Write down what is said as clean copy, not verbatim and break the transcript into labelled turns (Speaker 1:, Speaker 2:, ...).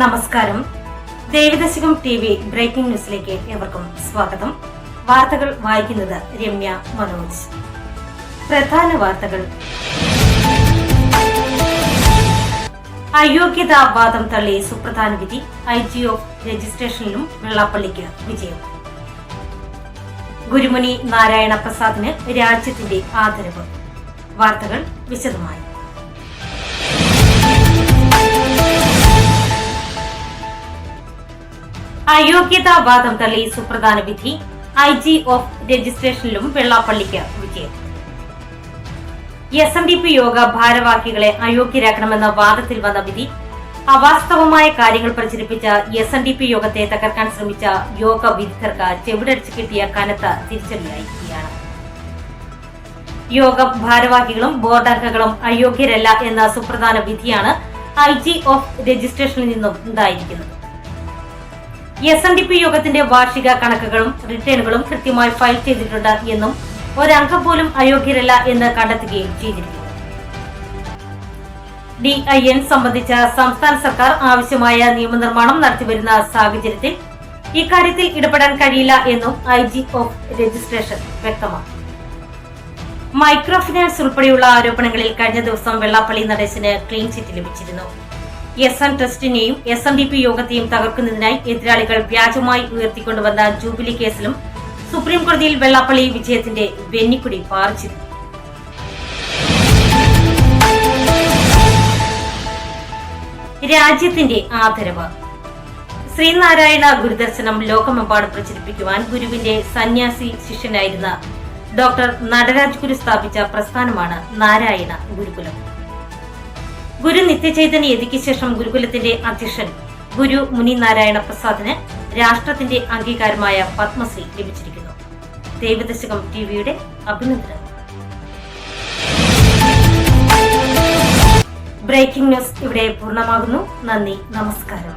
Speaker 1: നമസ്കാരം. Devadasakam TV breaking ന്യൂസിലേക്ക് ഏവർക്കും സ്വാഗതം. വാർത്തകൾ വായിക്കുന്നത് രമ്യ മനോജ്. പ്രധാന വാർത്തകൾ. അയോഗ്യതാ വാദം തള്ളി സുപ്രധാന വിധി. IG ഓഫ് രജിസ്ട്രേഷനിലും വെള്ളാപ്പള്ളിക്ക് വിജയം. ഗുരുമുനി നാരായണ പ്രസാദിന് രാജ്യത്തിന്റെ ആദരവ്. വാർത്തകൾ വിശദമായി. അയോഗ്യതാ വാദം തള്ളി സുപ്രധാന വിധി. IG ഓഫ് രജിസ്ട്രേഷനിലും വെള്ളാപ്പള്ളിക്ക് വിജയം. SNDP യോഗ ഭാരവാഹികളെ അയോഗ്യരാക്കണമെന്ന വാദത്തിൽ വന്ന വിധി. അവാസ്തവമായ കാര്യങ്ങൾ പ്രചരിപ്പിച്ച SNDP യോഗത്തെ തകർക്കാൻ ശ്രമിച്ച യോഗ വിദഗ്ധർക്ക് ചെവിടടിച്ചു കിട്ടിയ കനത്ത തിരിച്ചടിയായിരിക്കുകയാണ്. യോഗ ഭാരവാഹികളും ബോർഡ് അംഗങ്ങളും അയോഗ്യരല്ല എന്ന സുപ്രധാന വിധിയാണ് IG ഓഫ് രജിസ്ട്രേഷനിൽ നിന്നും ഉണ്ടായിരിക്കുന്നത്. SNDP യോഗത്തിന്റെ വാർഷിക കണക്കുകളും റിട്ടേണുകളും കൃത്യമായി ഫയൽ ചെയ്തിട്ടുണ്ട് എന്നും ഒരംഗം പോലും അയോഗ്യരല്ല എന്ന് കണ്ടെത്തുകയും ചെയ്തിരിക്കുന്നു. DIN സംബന്ധിച്ച സംസ്ഥാന സർക്കാർ ആവശ്യമായ നിയമനിർമ്മാണം നടത്തിവരുന്ന സാഹചര്യത്തിൽ ഇക്കാര്യത്തിൽ ഇടപെടാൻ കഴിയില്ല എന്നും IG ഓഫ് രജിസ്ട്രേഷൻ വ്യക്തമാക്കി. മൈക്രോ ഫിനാൻസ് ഉൾപ്പെടെയുള്ള ആരോപണങ്ങളിൽ കഴിഞ്ഞ ദിവസം വെള്ളാപ്പള്ളി നടേശന് ക്ലീൻ ചിറ്റ് ലഭിച്ചിരുന്നു. SN ട്രസ്റ്റിനെയും SNDP യോഗത്തെയും തകർക്കുന്നതിനായി എതിരാളികൾ വ്യാജമായി ഉയർത്തിക്കൊണ്ടുവന്ന ജൂബിലി കേസിലും സുപ്രീം കോടതിയിൽ വെള്ളാപ്പള്ളി വിജയത്തിന്റെ വെന്നിക്കുടി പാറിച്ചിരുന്നു. രാജ്യത്തിന്റെ ആദരവ്. ശ്രീനാരായണ ഗുരുദർശനം ലോകമെമ്പാടും പ്രചരിപ്പിക്കുവാൻ ഗുരുവിന്റെ സന്യാസി ശിഷ്യനായിരുന്ന ഡോക്ടർ നടരാജ് ഗുരു സ്ഥാപിച്ച പ്രസ്ഥാനമാണ് നാരായണ ഗുരുകുലം. ഗുരു നിത്യചൈതന്യ യതിക്ക് ശേഷം ഗുരുകുലത്തിന്റെ അധ്യക്ഷൻ ഗുരു മുനി നാരായണ പ്രസാദിന് രാഷ്ട്രത്തിന്റെ അംഗീകാരമായ പത്മശ്രീ ലഭിച്ചിരിക്കുന്നു. ദേവദശകം TVയുടെ അഭിനന്ദനം. ബ്രേക്കിംഗ് ന്യൂസ് ഇവിടെ പൂർണ്ണമാകുന്നു. നന്ദി, നമസ്കാരം.